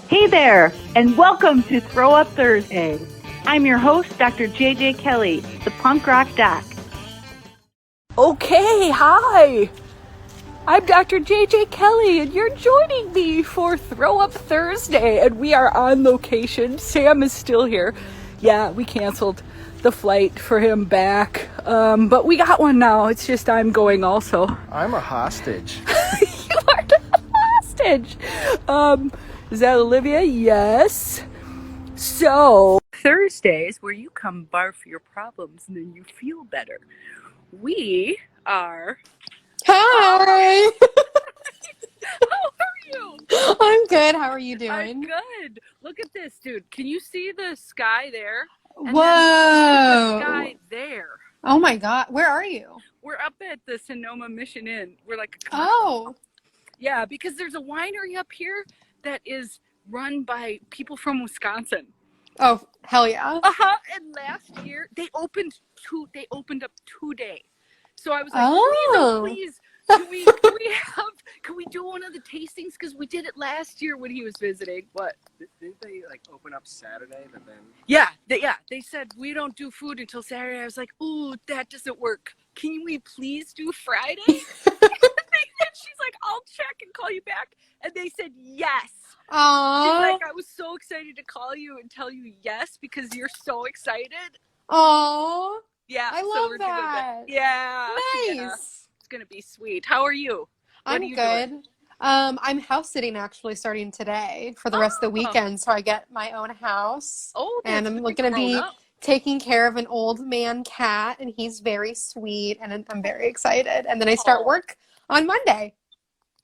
Hey there, and welcome to Throw Up Thursday. I'm your host, Dr. JJ Kelly, the punk rock doc. Okay, hi! I'm Dr. JJ Kelly, and you're joining me for Throw Up Thursday, and we are on location. Sam is still here. Yeah, we canceled the flight for him back, but we got one now. It's just I'm going also. I'm a hostage. You are the hostage! Is that Olivia? Yes. So, Thursdays, where you come barf your problems and then you feel better. We are... Hi! How are you? I'm good. How are you doing? I'm good. Look at this, dude. Can you see the sky there? And Whoa! then look at the sky there. Oh my God. Where are you? We're up at the Sonoma Mission Inn. We're like a commercial. Oh. Yeah, because there's a winery up here that is run by people from Wisconsin. Oh, hell yeah. And last year they opened up today. So I was like, please, can we do one of the tastings? Because we did it last year when he was visiting. What? Didn't they open up Saturday, but then? Yeah. They said we don't do food until Saturday. I was like, ooh, that doesn't work. Can we please do Friday? And she's like, I'll check and call you back. And they said yes. Aww. She's like, I was so excited to call you and tell you yes because you're so excited. Aww. Yeah, I so love we're that. doing that. Yeah. Nice. Yeah. It's gonna be sweet. How are you? I'm good. Doing? I'm house sitting actually starting today for the rest of the weekend, so I get my own house. Oh, and I'm going to be taking care of an old man cat, and he's very sweet, and I'm very excited. And then I start work on Monday.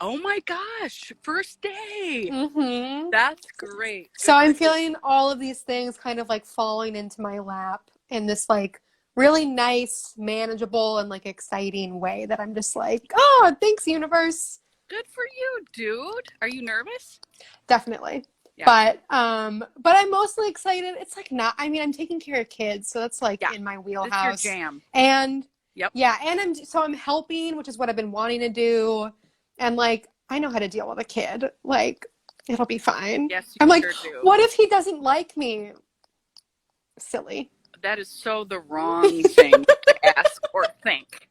Oh my gosh, first day. Mm-hmm. That's great. So I'm feeling all of these things kind of like falling into my lap in this like really nice, manageable, and like exciting way that I'm just like, oh, thanks, universe. Good for you, dude. Are you nervous? Definitely. Yeah. But I'm mostly excited. It's like not, I mean, I'm taking care of kids, so that's like in my wheelhouse. That's your jam. And yep. Yeah, and I'm helping, which is what I've been wanting to do. And like, I know how to deal with a kid. Like, it'll be fine. Yes, you I'm like, sure do. What if he doesn't like me? Silly. That is so the wrong thing to ask or think.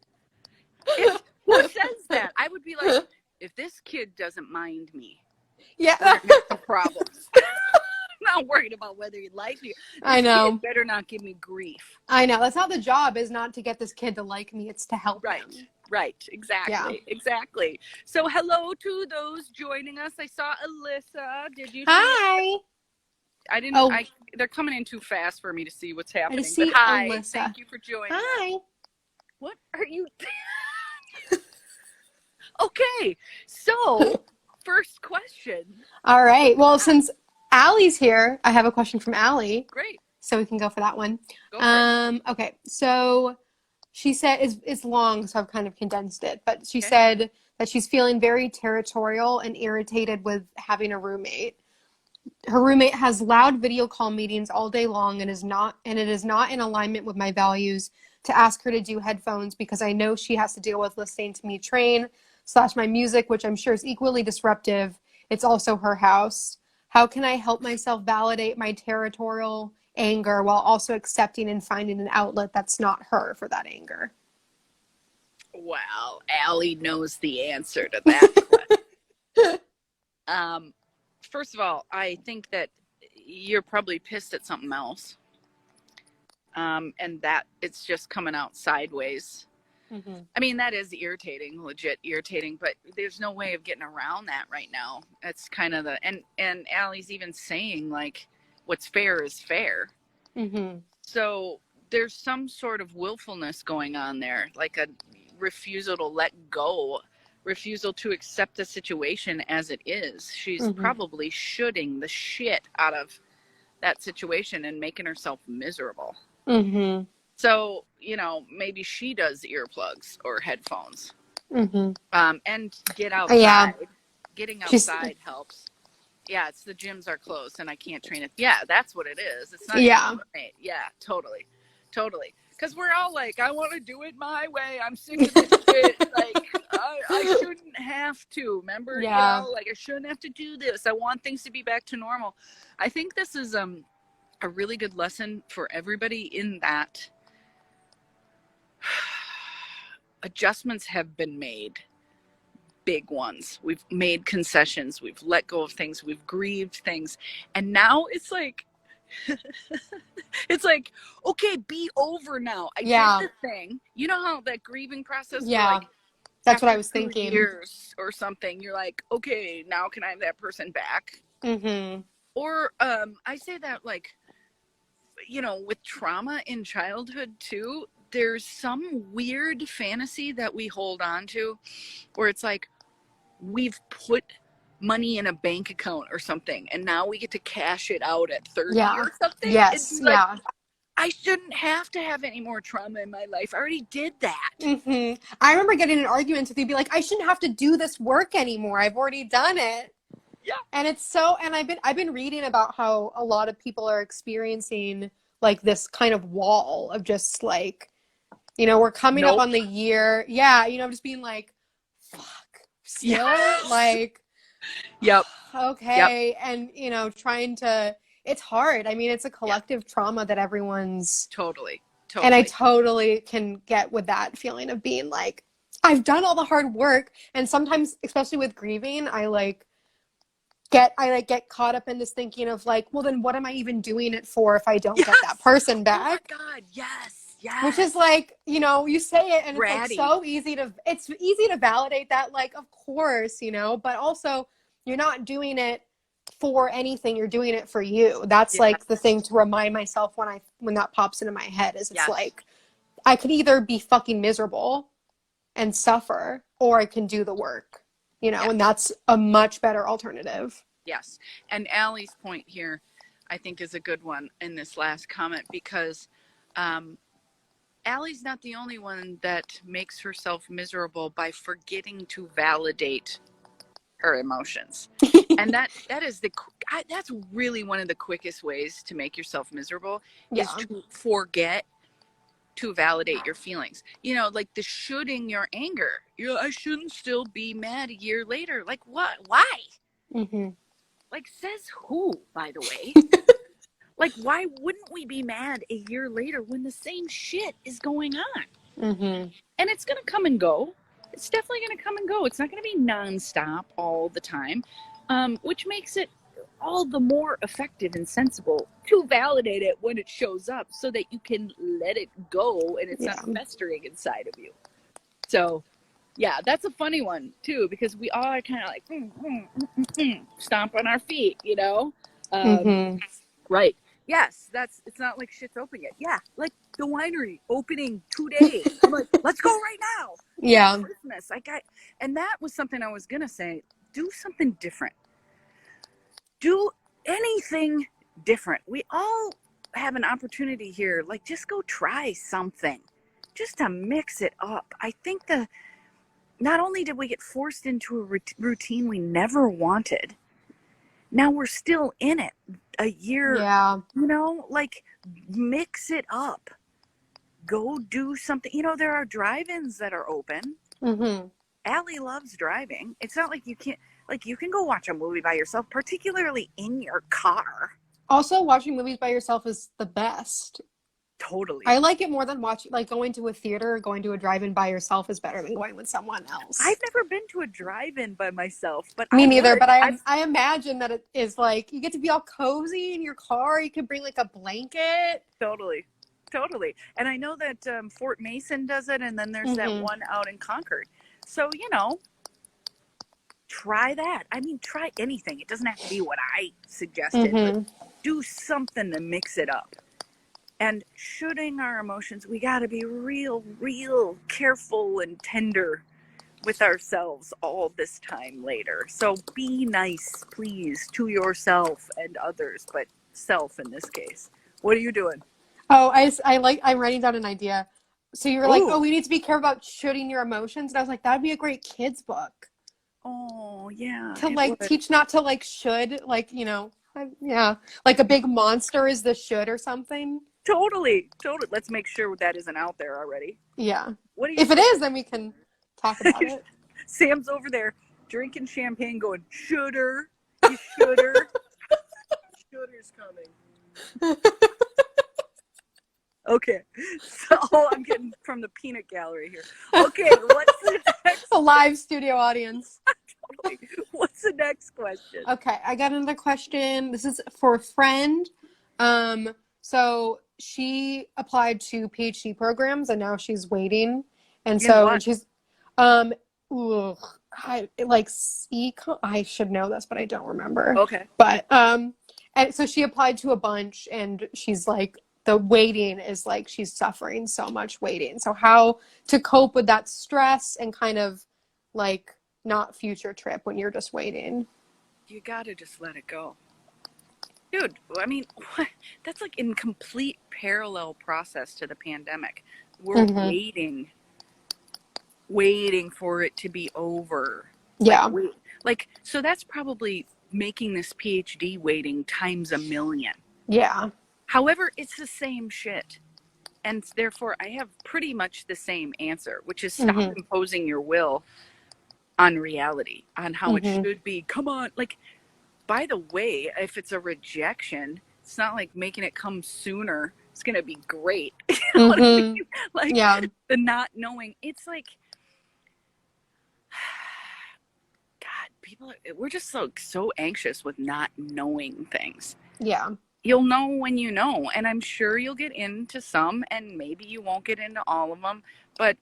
Who says that? I would be like, if this kid doesn't mind me, yeah, we're gonna have some problems. I'm not worried about whether he likes me. I know. Kid better not give me grief. I know. That's not the job, is not to get this kid to like me. It's to help him. Right. Exactly. Yeah. Exactly. So hello to those joining us. I saw Alyssa. Did you? Hi. I didn't. They're coming in too fast for me to see what's happening. I see but hi, Alyssa. Thank you for joining. Hi. What are you? Okay, so first question. All right. Well, since Allie's here, I have a question from Allie. Great. So we can go for that one. Go for it. Okay. So she said it's long, so I've kind of condensed it. But she said that she's feeling very territorial and irritated with having a roommate. Her roommate has loud video call meetings all day long and it is not in alignment with my values to ask her to do headphones because I know she has to deal with listening to me train / my music, which I'm sure is equally disruptive. It's also her house. How can I help myself validate my territorial anger while also accepting and finding an outlet that's not her for that anger? Well, Allie knows the answer to that question. First of all, I think that you're probably pissed at something else. And that it's just coming out sideways. Mm-hmm. I mean, that is irritating, legit irritating, but there's no way of getting around that right now. That's kind of and Allie's even saying like, what's fair is fair. Mm-hmm. So there's some sort of willfulness going on there, like a refusal to let go, refusal to accept the situation as it is. She's probably shooting the shit out of that situation and making herself miserable. Mm-hmm. So, maybe she does earplugs or headphones. Mm-hmm. And get outside. Yeah. Getting outside helps. Yeah, it's the gyms are closed and I can't train it. Yeah, that's what it is. It's not. Yeah, totally. Because we're all like, I want to do it my way. I'm sick of this shit. Like, I shouldn't have to. Remember, Yeah. like I shouldn't have to do this. I want things to be back to normal. I think this is a really good lesson for everybody in that adjustments have been made. Big ones. We've made concessions. We've let go of things. We've grieved things. And now it's like, it's like, okay, be over now. I did the thing. You know how that grieving process, yeah, like, that's what I after was 2 thinking. years or something, you're like, okay, now can I have that person back? Mm-hmm. Or I say that, like, you know, with trauma in childhood too, there's some weird fantasy that we hold on to where it's like, we've put money in a bank account or something and now we get to cash it out at 30 or something. Yes. Like, I shouldn't have to have any more trauma in my life. I already did that. Mm-hmm. I remember getting in arguments with you, be like, I shouldn't have to do this work anymore. I've already done it. Yeah. And it's so, and I've been reading about how a lot of people are experiencing like this kind of wall of just like, you know, we're coming up on the year. Yeah. You know, just being like, fuck, still like, yep. Okay. Yep. And, you know, trying to, it's hard. I mean, it's a collective trauma that everyone's totally. And I totally can get with that feeling of being like, I've done all the hard work. And sometimes, especially with grieving, I get caught up in this thinking of like, well, then what am I even doing it for if I don't get that person back? Oh my God, yes. Which is like, you know, you say it and Ratty. It's like so it's easy to validate that, like, of course, you know, but also you're not doing it for anything, you're doing it for you. That's like the thing to remind myself when that pops into my head is it's like, I could either be fucking miserable and suffer, or I can do the work, you know, and that's a much better alternative. Yes. And Allie's point here, I think, is a good one in this last comment, because Allie's not the only one that makes herself miserable by forgetting to validate her emotions. And that's really one of the quickest ways to make yourself miserable is to forget to validate your feelings. You know, like the shoulding your anger. I shouldn't still be mad a year later. Like, what? Why? Mm-hmm. Like, says who, by the way? Like, why wouldn't we be mad a year later when the same shit is going on? Mm-hmm. And it's going to come and go. It's definitely going to come and go. It's not going to be nonstop all the time, which makes it all the more effective and sensible to validate it when it shows up so that you can let it go and it's not festering inside of you. So, yeah, that's a funny one, too, because we all are kind of like, stomp on our feet, you know? Right. Yes, it's not like shit's open yet. Yeah, like the winery opening today. I'm like, let's go right now. Yeah. Christmas. And that was something I was going to say. Do something different. Do anything different. We all have an opportunity here. Like, just go try something just to mix it up. I think not only did we get forced into a routine we never wanted, now we're still in it a year, you know, like, mix it up. Go do something. You know, there are drive-ins that are open. Mm-hmm. Allie loves driving. It's not like you can't, like, you can go watch a movie by yourself, particularly in your car. Also, watching movies by yourself is the best. Totally. I like it more than going to a theater or going to a drive-in by yourself is better than going with someone else. I've never been to a drive-in by myself, but me neither. But I imagine that it is like you get to be all cozy in your car. You can bring like a blanket. Totally. And I know that Fort Mason does it, and then there's that one out in Concord. So, you know, try that. I mean, try anything. It doesn't have to be what I suggested, but do something to mix it up. And shooting our emotions, we got to be real careful and tender with ourselves all this time later. So be nice, please, to yourself and others, but self in this case. What are you doing? Oh, I'm writing down an idea. So you were like, we need to be careful about shooting your emotions. And I was like, that'd be a great kid's book. Oh, yeah. To like teach not to like should, like, you know, like a big monster is the should or something. Totally. Let's make sure that isn't out there already. Yeah. What do you If it is, then we can talk about it. Sam's over there drinking champagne, going, "Shooter, you shooter." Shooter's coming. Okay, so I'm getting from the peanut gallery here. Okay, what's the next? A live studio audience. What's the next question? Okay, I got another question. This is for a friend. So she applied to PhD programs and now she's waiting. And In so, what? and she's, I should know this, but I don't remember. Okay. But, and so she applied to a bunch and she's like, the waiting is like, she's suffering so much waiting. So how to cope with that stress and kind of like not future trip when you're just waiting. You gotta just let it go. Dude, I mean, what? That's like in complete parallel process to the pandemic. We're waiting for it to be over. Yeah. So that's probably making this PhD waiting times a million. Yeah. However, it's the same shit. And therefore, I have pretty much the same answer, which is stop imposing your will on reality, on how it should be. Come on. Like, by the way, if it's a rejection, it's not like making it come sooner. It's going to be great. You know what I mean? Like, the not knowing. It's like, God, we're just so anxious with not knowing things. Yeah. You'll know when you know, and I'm sure you'll get into some, and maybe you won't get into all of them, but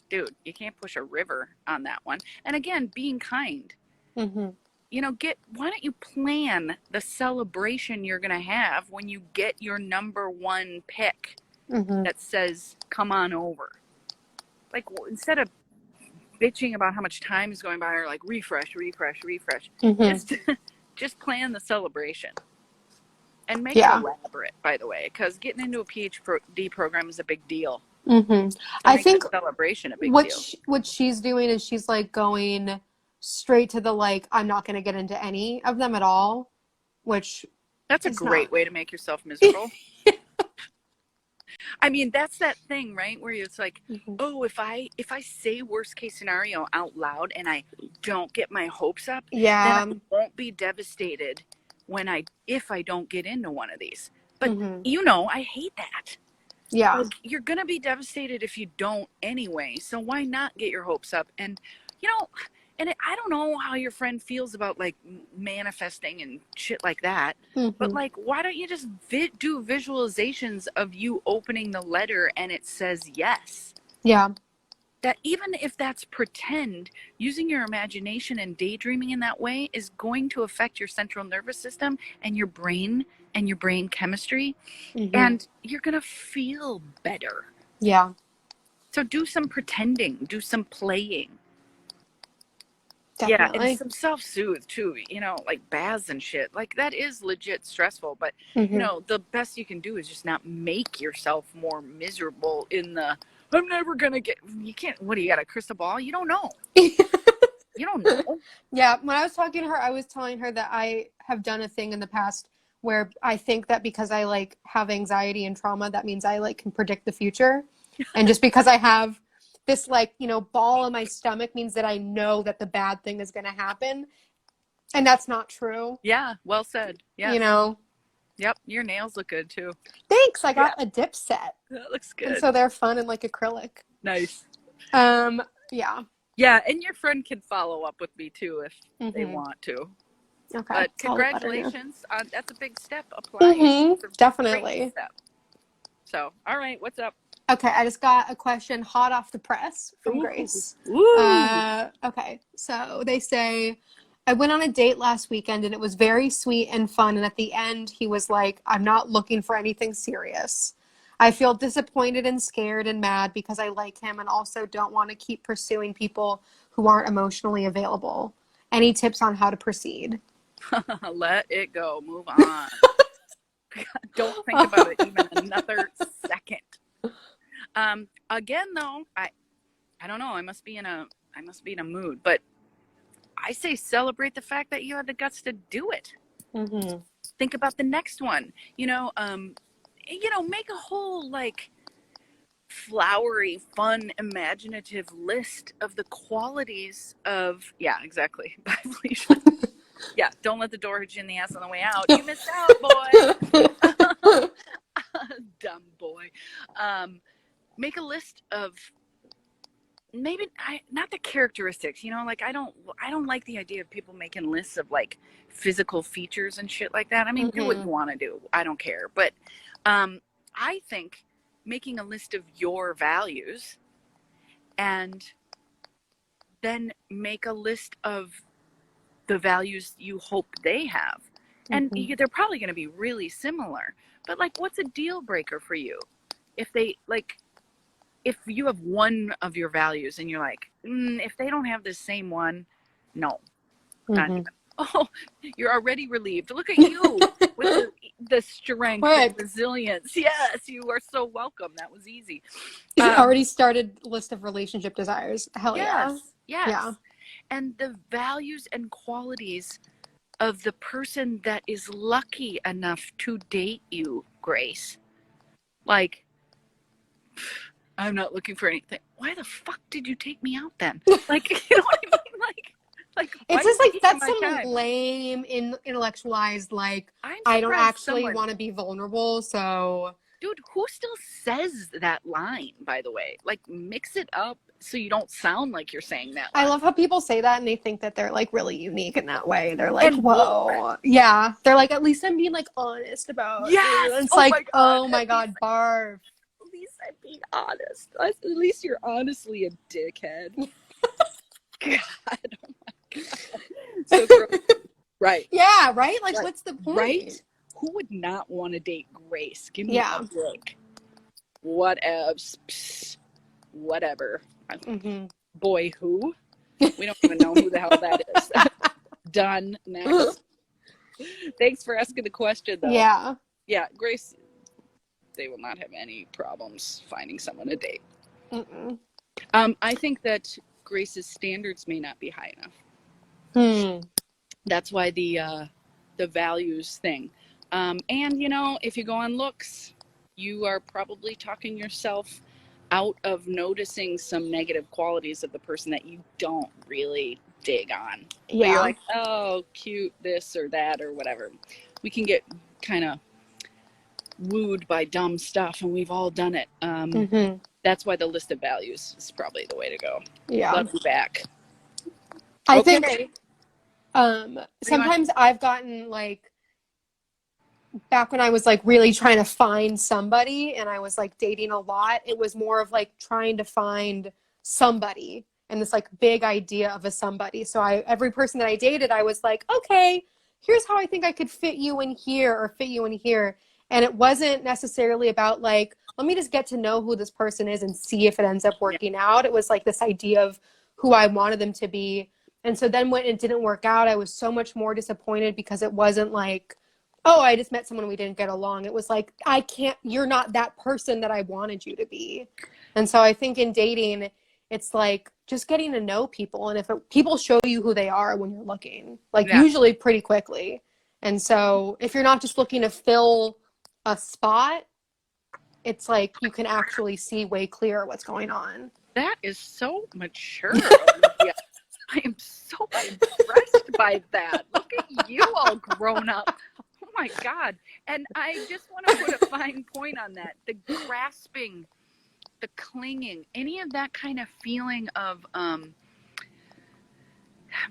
dude, you can't push a river on that one. And again, being kind. You know, why don't you plan the celebration you're gonna have when you get your number one pick that says come on over? Like, instead of bitching about how much time is going by, or like refresh, just plan the celebration and make it elaborate, by the way, because getting into a PhD program is a big deal. I think celebration a big deal. What she's doing is she's like going straight to the like, I'm not going to get into any of them at all, which that's a great way to make yourself miserable. I mean, that's that thing, right? Where it's like, oh, if I say worst case scenario out loud and I don't get my hopes up, then I won't be devastated if I don't get into one of these. But you know, I hate that. Yeah. Like, you're gonna be devastated if you don't anyway. So why not get your hopes up? And you know, I don't know how your friend feels about like manifesting and shit like that, but like, why don't you just do visualizations of you opening the letter and it says yes? Yeah. That even if that's pretend, using your imagination and daydreaming in that way is going to affect your central nervous system and your brain chemistry, and you're gonna feel better. Yeah. So do some pretending, do some playing. Definitely. Yeah, and some self-soothe too, you know, like baths and shit. Like, that is legit stressful, but you know, the best you can do is just not make yourself more miserable in the I'm never gonna get. You can't. What do you got? A crystal ball? You don't know. You don't know. Yeah. When I was talking to her, I was telling her that I have done a thing in the past where I think that because I like have anxiety and trauma, that means I like can predict the future, and just because I have this like, you know, ball in my stomach means that I know that the bad thing is going to happen, and that's not true. Yeah. Well said. Yeah. You know. Yep, your nails look good too. Thanks. I got a dip set. That looks good. And so they're fun and like acrylic. Nice. Yeah. Yeah, and your friend can follow up with me too if they want to. Okay. But congratulations. That's a big step. Applying. Definitely. Step. So, all right, what's up? Okay, I just got a question hot off the press from Grace. Okay, so they say, I went on a date last weekend and it was very sweet and fun. And at the end, he was like, I'm not looking for anything serious. I feel disappointed and scared and mad because I like him and also don't want to keep pursuing people who aren't emotionally available. Any tips on how to proceed? Let it go. Move on. Don't think about it even another second. Again, though, I don't know. I must be in a mood, but I say celebrate the fact that you had the guts to do it. Think about the next one. Make a whole like flowery, fun, imaginative list of the qualities of, yeah, exactly. Bye, Felicia. Yeah, don't let the door hit you in the ass on the way out. You missed out, boy. Dumb boy. Make a list of maybe not the characteristics, like I don't like the idea of people making lists of like physical features and shit like that. I mean, do what you want to do. I don't care. But I think making a list of your values and then make a list of the values you hope they have. And they're probably going to be really similar. But like, what's a deal breaker for you? If you have one of your values and you're like, if they don't have the same one, no, not even. Oh, you're already relieved. Look at you with the strength and resilience. Yes, you are so welcome. That was easy. You already started list of relationship desires. Hell yes, yeah. Yes. Yeah. And the values and qualities of the person that is lucky enough to date you, Grace. Like, I'm not looking for anything. Why the fuck did you take me out then? Like, you know what I mean? Like it's just like that's some lame, intellectualized. Like, I don't actually want to be vulnerable. So, dude, who still says that line? By the way, like, mix it up so you don't sound like you're saying that line. I love how people say that and they think that they're like really unique in that way. They're like, whoa, yeah. They're like, at least I'm being like honest about it. It's like, oh my god, barf. At least I'm being honest. At least you're honestly a dickhead. God, oh my god. So gross. Right. Yeah, right? Like, what's the point? Right? Who would not want to date Grace? Give me a break. What else? Psst. Whatever. Boy, who? We don't even know who the hell that is. Done. Next. Thanks for asking the question, though. Yeah. Yeah, Grace, they will not have any problems finding someone to date. I think that Grace's standards may not be high enough. That's why the values thing. And, if you go on looks, you are probably talking yourself out of noticing some negative qualities of the person that you don't really dig on. Yeah. But you're like, oh, cute, this or that or whatever. We can get kind of wooed by dumb stuff, and we've all done it. That's why the list of values is probably the way to go. Yeah. Love you back. I think sometimes I've gotten like, back when I was like really trying to find somebody and I was like dating a lot, it was more of like trying to find somebody and this like big idea of a somebody. So every person that I dated, I was like, okay, here's how I think I could fit you in here or fit you in here. And it wasn't necessarily about like, let me just get to know who this person is and see if it ends up working out. It was like this idea of who I wanted them to be. And so then when it didn't work out, I was so much more disappointed because it wasn't like, oh, I just met someone we didn't get along. It was like, you're not that person that I wanted you to be. And so I think in dating, it's like just getting to know people. And if people show you who they are when you're looking, like usually pretty quickly. And so if you're not just looking to fill a spot, it's like you can actually see way clearer what's going on. That is so mature. Yeah. I am so impressed by that. Look at you all grown up. Oh my God. And I just want to put a fine point on that. The grasping, the clinging, any of that kind of feeling of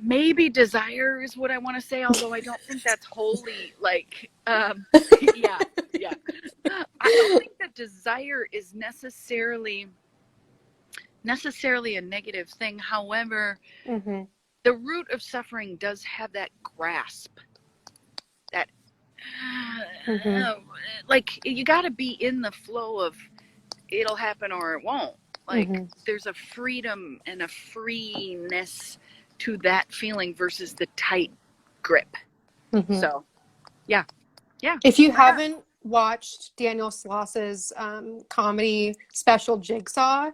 maybe desire is what I want to say, although I don't think that's wholly like, yeah. I don't think that desire is necessarily a negative thing. However, the root of suffering does have that grasp, that like you got to be in the flow of it'll happen or it won't. Like there's a freedom and a freeness to that feeling versus the tight grip. So, yeah. If you haven't watched Daniel Sloss's comedy special Jigsaw,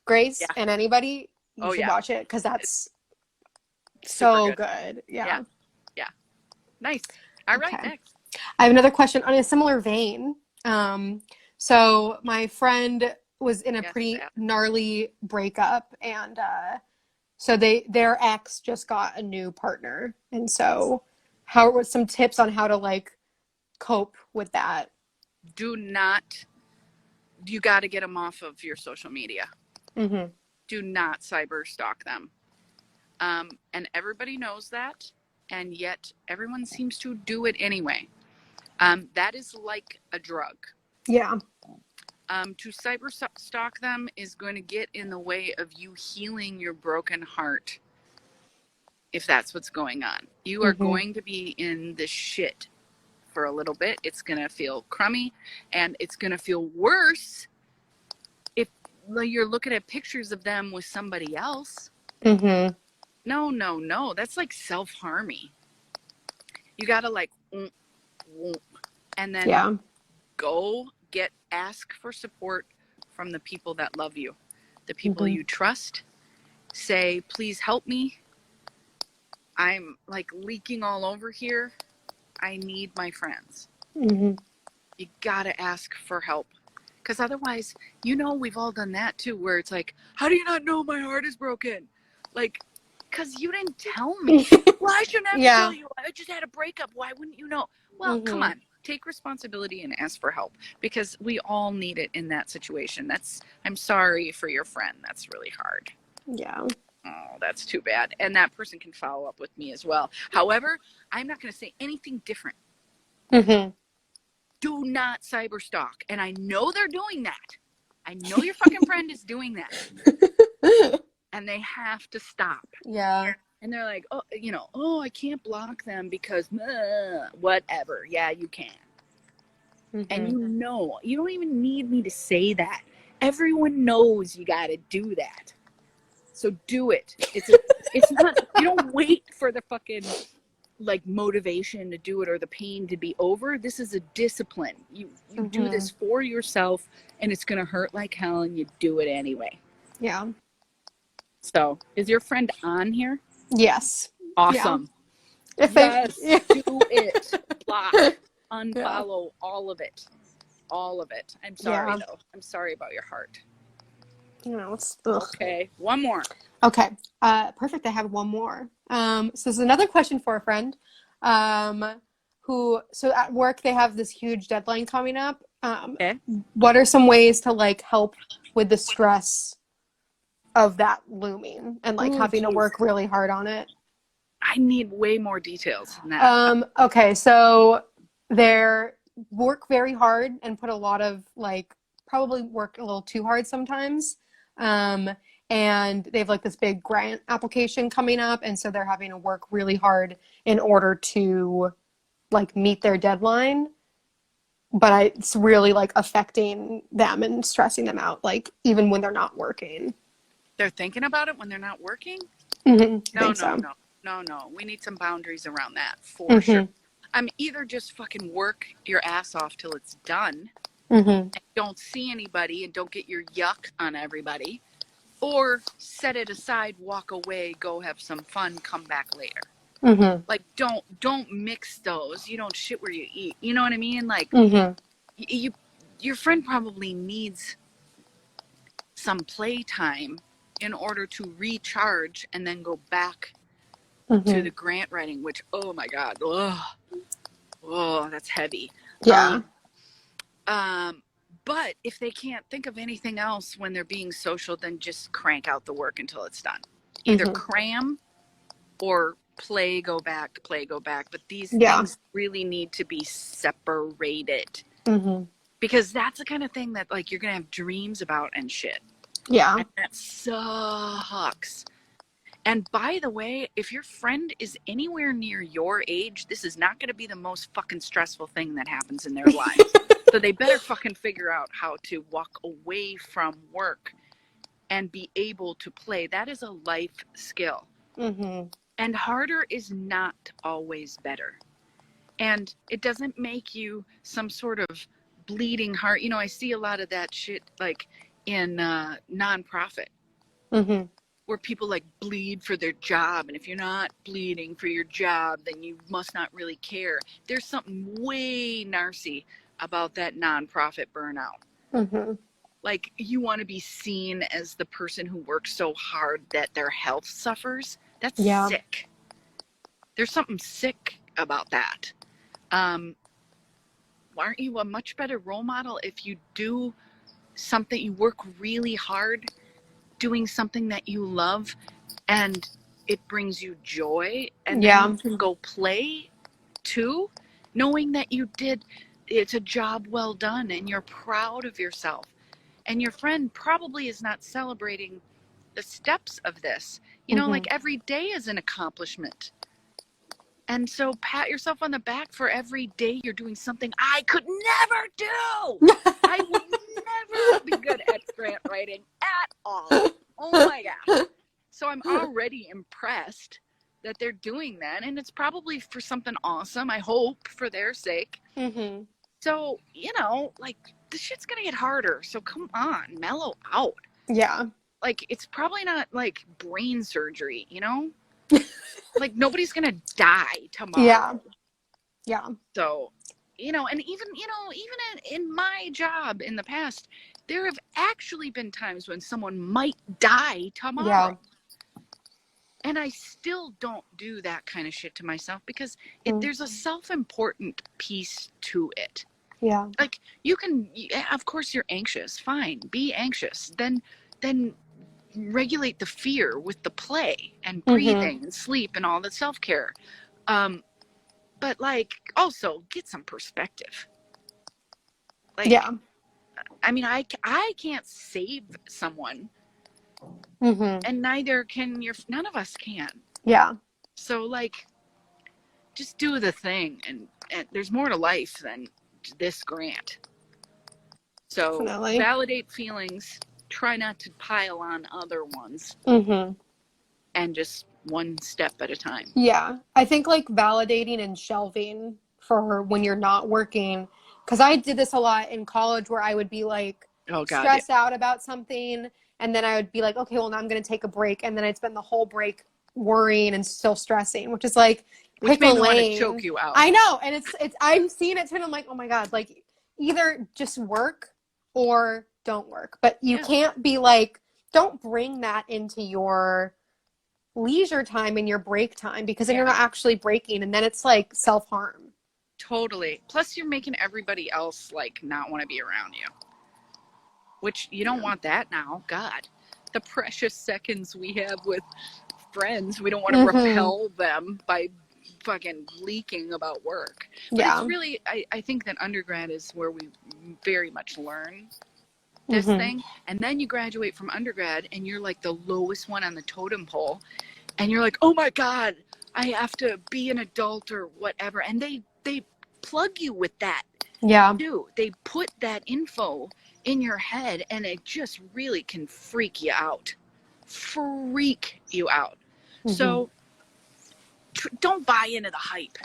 Grace and anybody, you should watch it because that's so good. Yeah. Nice. All right, next. I have another question on a similar vein. So my friend was in a Yes, pretty Al. gnarly breakup, and so their ex just got a new partner, and so how was some tips on how to like cope with that? You got to get them off of your social media. Mm-hmm. Do not cyber stalk them. And everybody knows that, and yet everyone seems to do it anyway. That is like a drug. Yeah. To cyber stalk them is going to get in the way of you healing your broken heart. If that's what's going on, you are Mm-hmm. going to be in the shit for a little bit. It's going to feel crummy, and it's going to feel worse if you're looking at pictures of them with somebody else. Mm-hmm. No. That's like self-harming. You got to like, and then Yeah. go ask for support from the people that love you, the people Mm-hmm. you trust. Say, please help me. I'm like leaking all over here. I need my friends. Mm-hmm. You gotta ask for help. Because otherwise, we've all done that too, where it's like, how do you not know my heart is broken? Like, because you didn't tell me. Well, I shouldn't have to Yeah. tell you. I just had a breakup. Why wouldn't you know? Well, come Mm-hmm. on. Take responsibility and ask for help, because we all need it in that situation. I'm sorry for your friend. That's really hard. Yeah. Oh, that's too bad. And that person can follow up with me as well. However, I'm not going to say anything different. Mm-hmm. Do not cyber stalk. And I know they're doing that. I know your fucking friend is doing that. And they have to stop. Yeah. And they're like, I can't block them because whatever. Yeah, you can. Mm-hmm. And you don't even need me to say that. Everyone knows you got to do that. So do it. It's not, you don't wait for the fucking like motivation to do it or the pain to be over. This is a discipline. You do this for yourself, and it's going to hurt like hell, and you do it anyway. Yeah. So is your friend on here? Yes. Awesome. Yeah. Yes, do it. Block, unfollow, all of it. All of it. I'm sorry though. I'm sorry about your heart. Okay, one more. Okay, perfect. I have one more. So this is another question for a friend, so at work they have this huge deadline coming up. Okay. What are some ways to like help with the stress of that looming and like having to work really hard on it? I need way more details than that. Okay, so they're work very hard and put a lot of like probably work a little too hard sometimes. And they have like this big grant application coming up, and so they're having to work really hard in order to like meet their deadline. But it's really like affecting them and stressing them out, like even when they're not working. They're thinking about it when they're not working? Mm-hmm. No. We need some boundaries around that for sure. Either just fucking work your ass off till it's done. And don't see anybody and don't get your yuck on everybody. Or set it aside, walk away, go have some fun, come back later. Like don't mix those. You don't shit where you eat. You know what I mean? Like your friend probably needs some playtime in order to recharge and then go back to the grant writing, which, oh my God, that's heavy. Yeah. But if they can't think of anything else when they're being social, then just crank out the work until it's done. Either cram or play, go back. But these things really need to be separated. Because that's the kind of thing that like you're going to have dreams about and shit. Yeah. And that sucks. And by the way, if your friend is anywhere near your age, this is not going to be the most fucking stressful thing that happens in their lives. So they better fucking figure out how to walk away from work and be able to play. That is a life skill. And harder is not always better. And it doesn't make you some sort of bleeding heart. I see a lot of that shit like in nonprofit. Where people like bleed for their job, and if you're not bleeding for your job, then you must not really care. There's something way narcy about that nonprofit burnout. like you want to be seen as the person who works so hard that their health suffers. That's sick. There's something sick about that. Aren't you a much better role model if you do something, you work really hard doing something that you love and it brings you joy, and then you can go play too, knowing that it's a job well done and you're proud of yourself. And your friend probably is not celebrating the steps of this. You know, like every day is an accomplishment. And so pat yourself on the back for every day you're doing something I could never do. I would never be good at grant writing at all. Oh my gosh. So I'm already impressed that they're doing that. And it's probably for something awesome, I hope, for their sake. So, you know, like, this shit's going to get harder. So come on, mellow out. Yeah. Like, it's probably not, like, brain surgery, you know? Like, nobody's going to die tomorrow. Yeah. So, you know, and even in my job in the past, there have actually been times when someone might die tomorrow. Yeah. And I still don't do that kind of shit to myself because there's a self-important piece to it. Yeah. Like, you can, of course you're anxious. Fine. Be anxious. Then regulate the fear with the play and breathing and sleep and all the self-care. But like, also get some perspective. Like, yeah. I mean, I can't save someone, and neither can none of us can. Yeah. So like, just do the thing, and there's more to life than this grant. So definitely. Validate feelings. Try not to pile on other ones. And just one step at a time. Yeah. I think like validating and shelving for when you're not working. Because I did this a lot in college where I would be like stressed out about something. And then I would be like, okay, well, now I'm going to take a break. And then I'd spend the whole break worrying and still stressing, which is like, which made me want to choke you out. I know. And it's I'm seeing it too. And I'm like, oh my God, like either just work or don't work. But you can't be like, don't bring that into your leisure time and your break time, because then you're not actually breaking, and then it's like self-harm. Totally. Plus you're making everybody else like not want to be around you, which you don't want that now. God, the precious seconds we have with friends, we don't want to repel them by fucking leaking about work. But it's really, I think that undergrad is where we very much learn this thing. And then you graduate from undergrad and you're like the lowest one on the totem pole, and you're like, oh my God, I have to be an adult or whatever. And they plug you with that. Yeah. Too. They put that info in your head, and it just really can freak you out. So don't buy into the hype.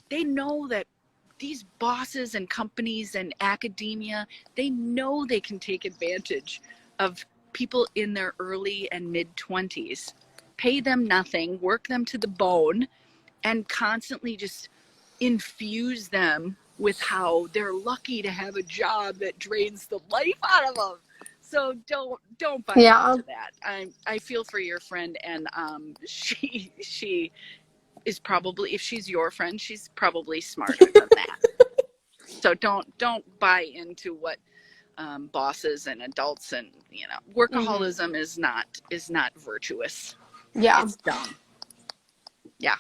They know that these bosses and companies and academia, they know they can take advantage of people in their early and mid-20s, pay them nothing, work them to the bone, and constantly just infuse them with how they're lucky to have a job that drains the life out of them. So don't buy into that. I feel for your friend, and she is probably, if she's your friend, she's probably smarter than that. So don't buy into what bosses and adults and workaholism is not virtuous. Yeah, it's dumb. Yeah.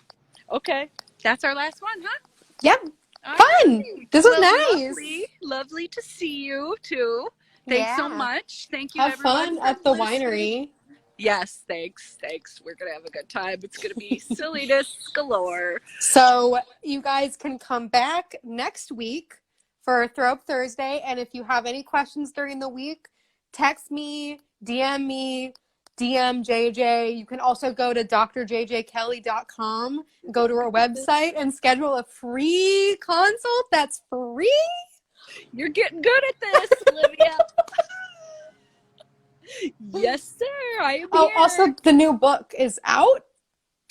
Okay, that's our last one, huh? Yep. All fun. Right. This was nice. Lovely to see you too. Thanks so much. Thank you. Have fun at the winery. Yes, thanks. We're going to have a good time. It's going to be silliness galore. So you guys can come back next week for Throw Up Thursday. And if you have any questions during the week, text me, DM me, DM JJ. You can also go to drjjkelly.com, go to our website and schedule a free consult. That's free. You're getting good at this, Olivia. Yes, sir. I am here. Also, the new book is out.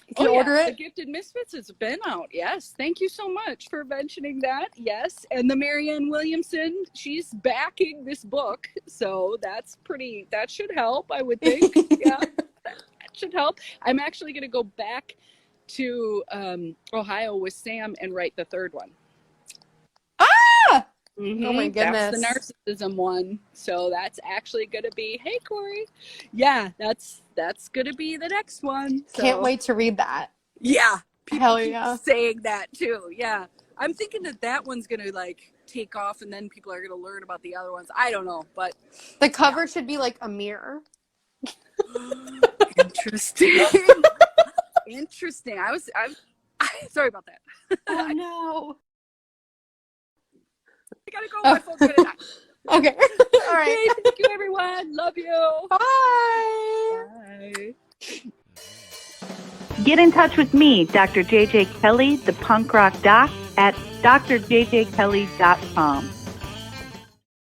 You can order The it. Gifted Misfits has been out. Yes. Thank you so much for mentioning that. Yes. And the Marianne Williamson, she's backing this book. So that should help, I would think. Yeah. That should help. I'm actually going to go back to Ohio with Sam and write the third one. Mm-hmm. Oh my goodness. That's the narcissism one. So that's actually going to be, hey, Corey. Yeah, that's going to be the next one. So. Can't wait to read that. Yeah. Hell Keep yeah. saying that too. Yeah. I'm thinking that one's going to like take off and then people are going to learn about the other ones. I don't know, but. The cover should be like a mirror. Interesting. Interesting. I'm sorry about that. Oh no. I gotta go. My phone's gonna die. Okay. All right. Okay, thank you, everyone. Love you. Bye. Bye. Get in touch with me, Dr. JJ Kelly, the punk rock doc, at drjjkelly.com.